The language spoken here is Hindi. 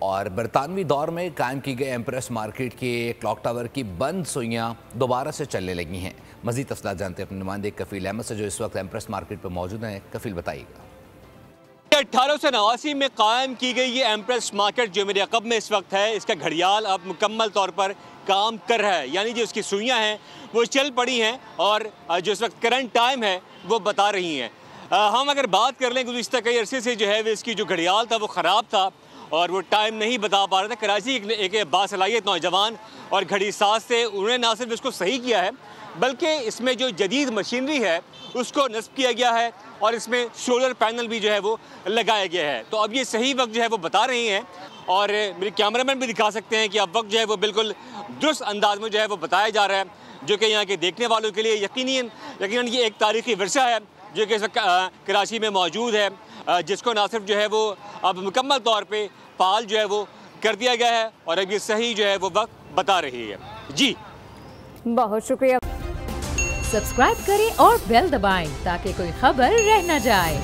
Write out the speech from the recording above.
और बरतानवी दौर में कायम की गई एम्प्रेस मार्केट के क्लॉक टावर की बंद सुइयां दोबारा से चलने लगी हैं। मजीद तफसीलात जानते हैं अपने नुमाइंदे कफील अहमद से, जो इस वक्त एम्प्रेस मार्केट पर मौजूद हैं। कफील, बताइएगा। 1889 में कायम की गई ये एम्प्रेस मार्केट जो मेरे अक़ब में इस वक्त है, इसका घड़ियाल अब मुकम्मल तौर पर काम कर रहा है, यानी जो इसकी सुइयाँ हैं वो चल पड़ी हैं और जो इस वक्त करंट टाइम है वो बता रही हैं। हम अगर बात कर लें गुज़िश्ता कई अरसे से जो है इसकी जो घड़ियाल था वो ख़राब था और वो टाइम नहीं बता पा रहा था। कराची एक बासलाहियत नौजवान और घड़ी साज थे, उन्होंने ना सिर्फ इसको सही किया है बल्कि इसमें जो जदीद मशीनरी है उसको नस्ब किया गया है और इसमें सोलर पैनल भी जो है वो लगाया गया है। तो अब ये सही वक्त जो है वो बता रही हैं और मेरे कैमरामैन भी दिखा सकते हैं कि अब वक्त जो है वो बिल्कुल दुरुस्त अंदाज में जो है वो बताया जा रहा है, जो कि यहाँ के देखने वालों के लिए यकीनन ये एक तारीख़ी विरसा है जो कि इस वक्त कराची में मौजूद है, जिसको ना सिर्फ जो है वो अब मुकम्मल तौर पे फाल जो है वो कर दिया गया है और अब ये सही जो है वो वक्त बता रही है। जी बहुत शुक्रिया। सब्सक्राइब करें और बेल दबाएं ताकि कोई खबर रह न जाए।